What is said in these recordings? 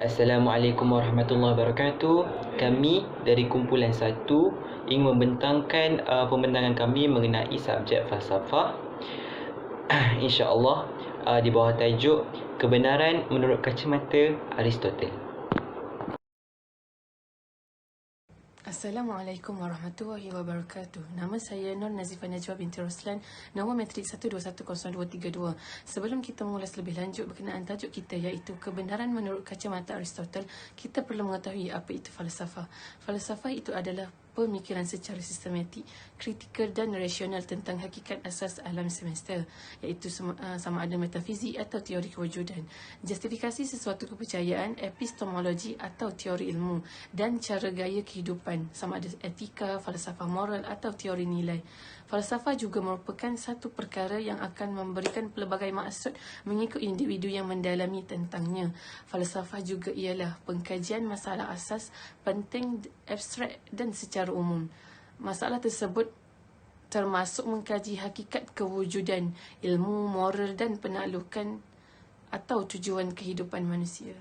Assalamualaikum warahmatullahi wabarakatuh. Kami dari kumpulan 1 ingin membentangkan pembentangan kami mengenai subjek falsafah. InsyaAllah di bawah tajuk Kebenaran menurut kacamata Aristotle. Assalamualaikum warahmatullahi wabarakatuh. Nama saya Nur Nazifah Najwa binti Roslan, nombor matrik 1210232. Sebelum kita mengulas lebih lanjut berkenaan tajuk kita iaitu kebenaran menurut kacamata Aristotle, kita perlu mengetahui apa itu falsafah. Falsafah itu adalah pemikiran secara sistematik, kritikal dan rasional tentang hakikat asas alam semesta, iaitu sama ada metafizik atau teori kewujudan, justifikasi sesuatu kepercayaan, epistemologi atau teori ilmu, dan cara gaya kehidupan, sama ada etika, falsafah moral atau teori nilai. Falsafah juga merupakan satu perkara yang akan memberikan pelbagai maksud mengikut individu yang mendalami tentangnya. Falsafah juga ialah pengkajian masalah asas, penting, abstrak dan secara umum. Masalah tersebut termasuk mengkaji hakikat kewujudan, ilmu, moral dan penaklukan atau tujuan kehidupan manusia.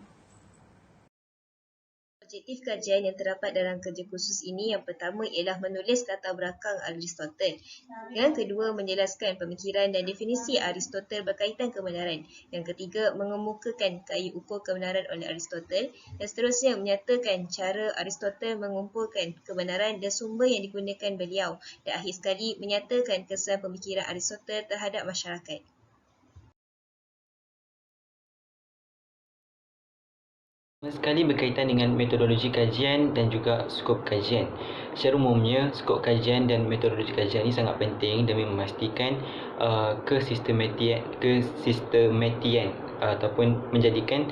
Objektif kajian yang terdapat dalam kerja khusus ini yang pertama ialah menulis latar belakang Aristotle. Yang kedua, menjelaskan pemikiran dan definisi Aristotle berkaitan kebenaran. Yang ketiga, mengemukakan kaya ukur kebenaran oleh Aristotle. Dan seterusnya, menyatakan cara Aristotle mengumpulkan kebenaran dan sumber yang digunakan beliau. Dan akhir sekali, menyatakan kesan pemikiran Aristotle terhadap masyarakat. Sekali berkaitan dengan metodologi kajian dan juga skop kajian. Secara umumnya, skop kajian dan metodologi kajian ini sangat penting demi memastikan kesistematian ataupun menjadikan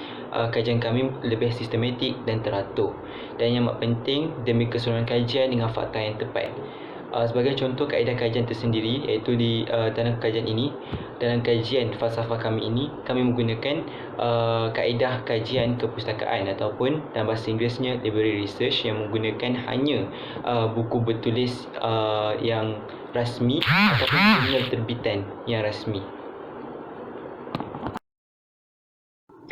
kajian kami lebih sistematik dan teratur. Dan yang amat penting demi keseluruhan kajian dengan fakta yang tepat. Sebagai contoh kaedah kajian tersendiri iaitu di dalam kajian ini, dalam kajian falsafah kami ini, kami menggunakan kaedah kajian kepustakaan ataupun dalam bahasa Inggerisnya library research yang menggunakan hanya buku bertulis yang rasmi ataupun jurnal terbitan yang rasmi.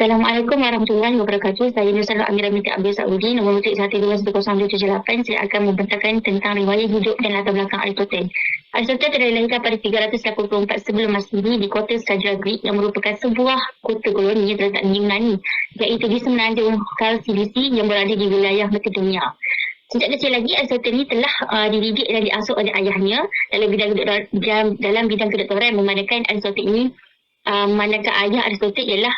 Assalamualaikum warahmatullahi wabarakatuh. Saya Nusra Amira binti Abdul Saudi, nombor matrik 1210278. Saya akan membentangkan tentang riwayat hidup dan latar belakang Aristotle. Aristotle terlahir pada 384 sebelum Masihi di kota Skandra Greek yang merupakan sebuah kota koloni yang terletak di Yunani, iaitu di semenanjung Kalsidisi yang berada di wilayah Makedonia. Sejak kecil lagi, Aristotle ini telah dididik dan diasuh oleh ayahnya dalam bidang kedoktoran, memandangkan Aristotle ini manakah ayah Aristotle ialah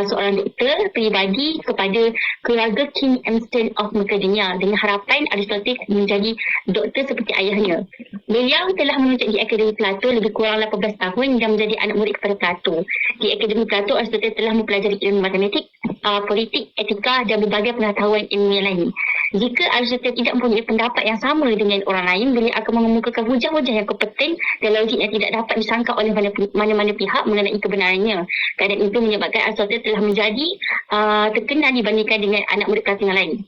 seorang doktor peribadi kepada keluarga King Amstel of Makedonia dengan harapan Aristotle menjadi doktor seperti ayahnya. Beliau telah menuntut di Akademi Plato lebih kurang 18 tahun dan menjadi anak murid kepada Plato. Di Akademi Plato, Aristotle telah mempelajari ilmu matematik, politik, etika dan berbagai pengetahuan ilmu yang lain. Jika Aristotle tidak mempunyai pendapat yang sama dengan orang lain, beliau akan mengemukakan hujah-hujah yang kompeten dan logik yang tidak dapat disangka oleh mana-mana pihak mengenai kebenarannya. Keadaan itu menyebabkan Aristotle telah menjadi terkenal dibandingkan dengan anak murid Plato yang lain.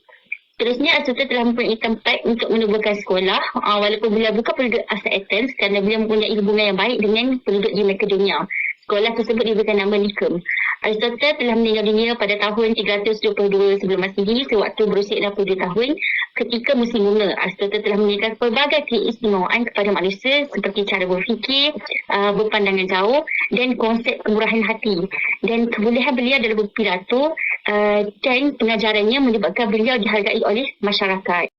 Terusnya, Aristotle telah mempunyai tempat untuk menubuhkan sekolah walaupun beliau bukan penduduk asal Athens kerana beliau mempunyai hubungan yang baik dengan penduduk di Makedonia. Sekolah tersebut diberikan nama Lyceum. Aristotle telah meninggal dunia pada tahun 322 sebelum Masihi sewaktu berusia 62 tahun. Ketika musim bunga, Aristotle telah memberikan pelbagai keistimewaan kepada manusia seperti cara berfikir, berpandangan jauh dan konsep kemurahan hati. Dan kebolehan beliau dalam berpidato dan pengajarannya menyebabkan beliau dihargai oleh masyarakat.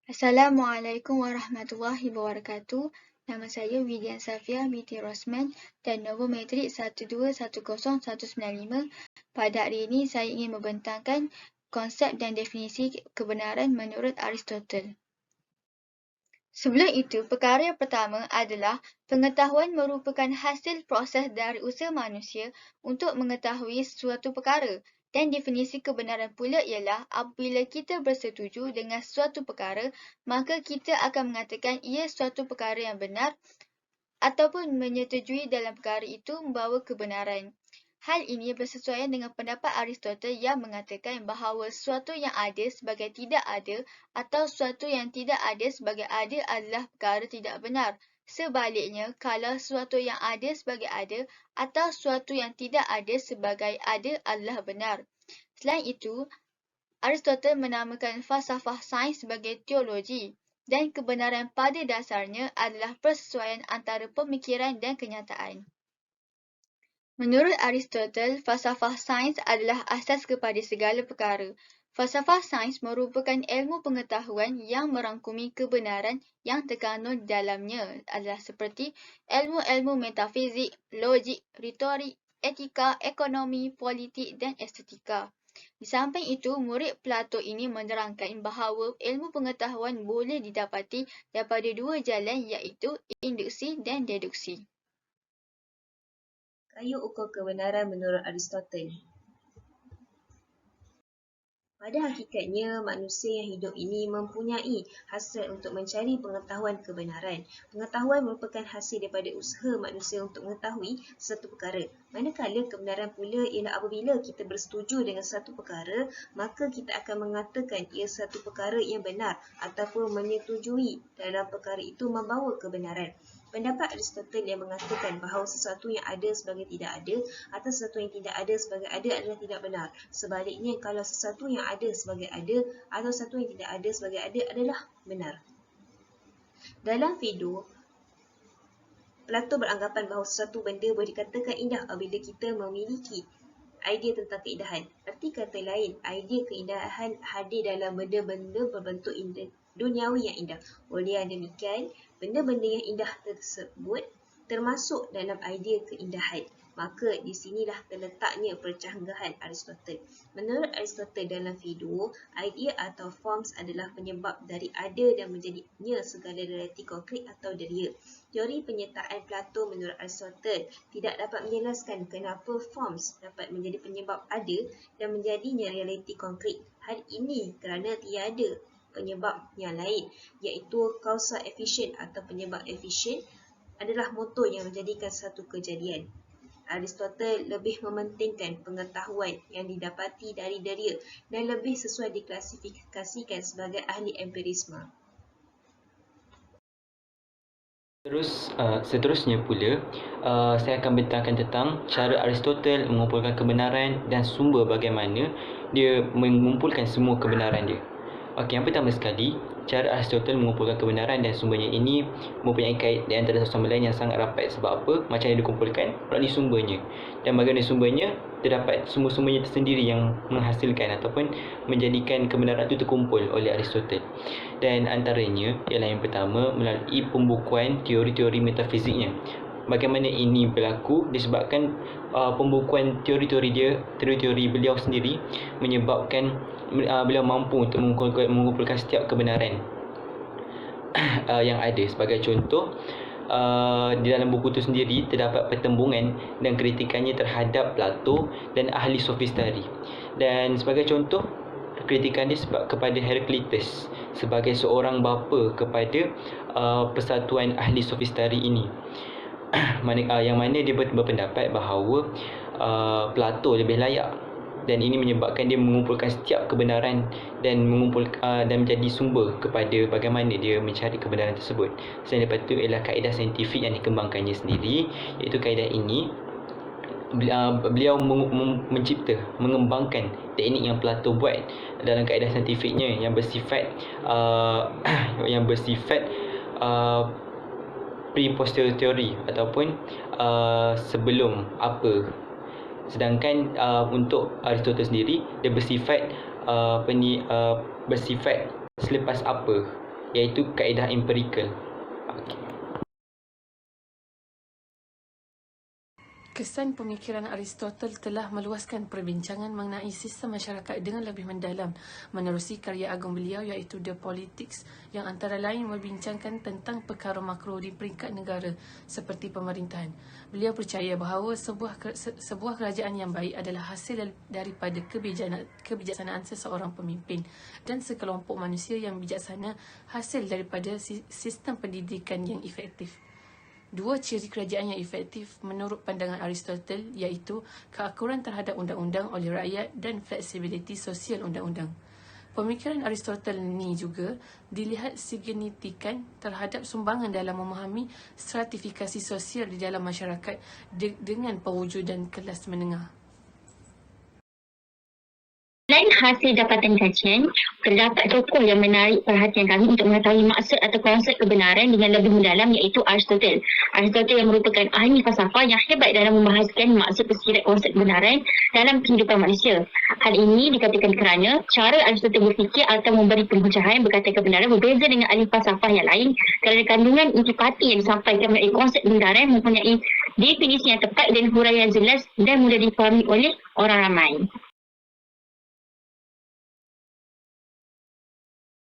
Assalamualaikum warahmatullahi wabarakatuh. Nama saya Widian Safia binti Rosman dan nombor matrik 1210195. Pada hari ini saya ingin membentangkan konsep dan definisi kebenaran menurut Aristotle. Sebelum itu, perkara yang pertama adalah pengetahuan merupakan hasil proses dari usaha manusia untuk mengetahui suatu perkara. Dan definisi kebenaran pula ialah apabila kita bersetuju dengan suatu perkara, maka kita akan mengatakan ia suatu perkara yang benar ataupun menyetujui dalam perkara itu membawa kebenaran. Hal ini bersesuaian dengan pendapat Aristotle yang mengatakan bahawa sesuatu yang ada sebagai tidak ada atau sesuatu yang tidak ada sebagai ada adalah perkara tidak benar. Sebaliknya, kalau sesuatu yang ada sebagai ada atau sesuatu yang tidak ada sebagai ada adalah benar. Selain itu, Aristoteles menamakan falsafah sains sebagai teologi, dan kebenaran pada dasarnya adalah persesuaian antara pemikiran dan kenyataan. Menurut Aristoteles, falsafah sains adalah asas kepada segala perkara. Falsafah sains merupakan ilmu pengetahuan yang merangkumi kebenaran yang terkandung dalamnya adalah seperti ilmu-ilmu metafizik, logik, retorik, etika, ekonomi, politik dan estetika. Di samping itu, murid Plato ini menerangkan bahawa ilmu pengetahuan boleh didapati daripada dua jalan iaitu induksi dan deduksi. Kayu ukur kebenaran menurut Aristoteles. Pada hakikatnya, manusia yang hidup ini mempunyai hasrat untuk mencari pengetahuan kebenaran. Pengetahuan merupakan hasil daripada usaha manusia untuk mengetahui satu perkara. Manakala kebenaran pula ialah apabila kita bersetuju dengan satu perkara, maka kita akan mengatakan ia satu perkara yang benar ataupun menyetujui dalam perkara itu membawa kebenaran. Pendapat Aristoteles yang mengatakan bahawa sesuatu yang ada sebagai tidak ada atau sesuatu yang tidak ada sebagai ada adalah tidak benar. Sebaliknya, kalau sesuatu yang ada sebagai ada atau sesuatu yang tidak ada sebagai ada adalah benar. Dalam Phaedo, Plato beranggapan bahawa sesuatu benda boleh dikatakan indah apabila kita memiliki idea tentang keindahan. Arti kata lain, idea keindahan hadir dalam benda-benda berbentuk indah, duniawi yang indah. Oleh yang demikian, benda-benda yang indah tersebut termasuk dalam idea keindahan. Maka di sinilah terletaknya percanggahan Aristoteles. Menurut Aristoteles dalam Phaedo, idea atau forms adalah penyebab dari ada dan menjadinya segala realiti konkret atau delia. Teori penyertaan Plato menurut Aristoteles tidak dapat menjelaskan kenapa forms dapat menjadi penyebab ada dan menjadinya realiti konkret. Hal ini kerana tiada penyebab yang lain, iaitu causa efficient atau penyebab efisien adalah motor yang menjadikan satu kejadian. Aristoteles lebih mementingkan pengetahuan yang didapati dari deria dan lebih sesuai diklasifikasikan sebagai ahli empirisme. Seterusnya pula, saya akan bentangkan tentang cara Aristoteles mengumpulkan kebenaran dan sumber bagaimana dia mengumpulkan semua kebenaran dia. Okey, yang pertama sekali, cara Aristoteles mengumpulkan kebenaran dan sumbernya ini mempunyai kait di antara satu sama lain yang sangat rapat. Sebab apa? Macam yang dikumpulkan melalui sumbernya. Dan bagaimana sumbernya, terdapat sumber-sumbernya tersendiri yang menghasilkan ataupun menjadikan kebenaran itu terkumpul oleh Aristoteles. Dan antaranya ialah yang pertama melalui pembukuan teori-teori metafiziknya. Bagaimana ini berlaku disebabkan pembukuan teori-teori beliau sendiri menyebabkan beliau mampu untuk mengumpulkan setiap kebenaran yang ada. Sebagai contoh, di dalam buku itu sendiri terdapat pertembungan dan kritikannya terhadap Plato dan ahli sofistari. Dan sebagai contoh, kritikan dia kepada Heraclitus sebagai seorang bapa kepada persatuan ahli sofistari ini. Yang mana dia berpendapat bahawa Plato lebih layak, dan ini menyebabkan dia mengumpulkan setiap kebenaran dan menjadi sumber kepada bagaimana dia mencari kebenaran tersebut. Selain daripada itu ialah kaedah saintifik yang dikembangkannya sendiri, iaitu kaedah ini beliau mengembangkan teknik yang Plato buat dalam kaedah saintifiknya yang bersifat pre-posterior theory ataupun sebelum apa. Sedangkan untuk Aristoteles sendiri dia bersifat selepas apa, iaitu kaedah empirical. Kesan pemikiran Aristoteles telah meluaskan perbincangan mengenai sistem masyarakat dengan lebih mendalam menerusi karya agung beliau iaitu The Politics, yang antara lain membincangkan tentang perkara makro di peringkat negara seperti pemerintahan. Beliau percaya bahawa sebuah kerajaan yang baik adalah hasil daripada kebijaksanaan seseorang pemimpin, dan sekelompok manusia yang bijaksana hasil daripada sistem pendidikan yang efektif. Dua ciri kerajaan yang efektif menurut pandangan Aristoteles iaitu keakuran terhadap undang-undang oleh rakyat dan fleksibiliti sosial undang-undang. Pemikiran Aristotle ni juga dilihat signifikan terhadap sumbangan dalam memahami stratifikasi sosial di dalam masyarakat dengan pewujudan kelas menengah. Selain hasil dapatan kajian, terdapat tokoh yang menarik perhatian kami untuk mengetahui maksud atau konsep kebenaran dengan lebih mendalam, iaitu Aristotle. Aristotle yang merupakan ahli falsafah yang hebat dalam membahaskan maksud tersirat konsep kebenaran dalam kehidupan manusia. Hal ini dikatakan kerana cara Aristotle berfikir atau memberi penghujahan berkaitan kebenaran berbeza dengan ahli falsafah yang lain kerana kandungan intipati yang disampaikan melalui konsep kebenaran mempunyai definisi yang tepat dan huraian jelas dan mudah difahami oleh orang ramai.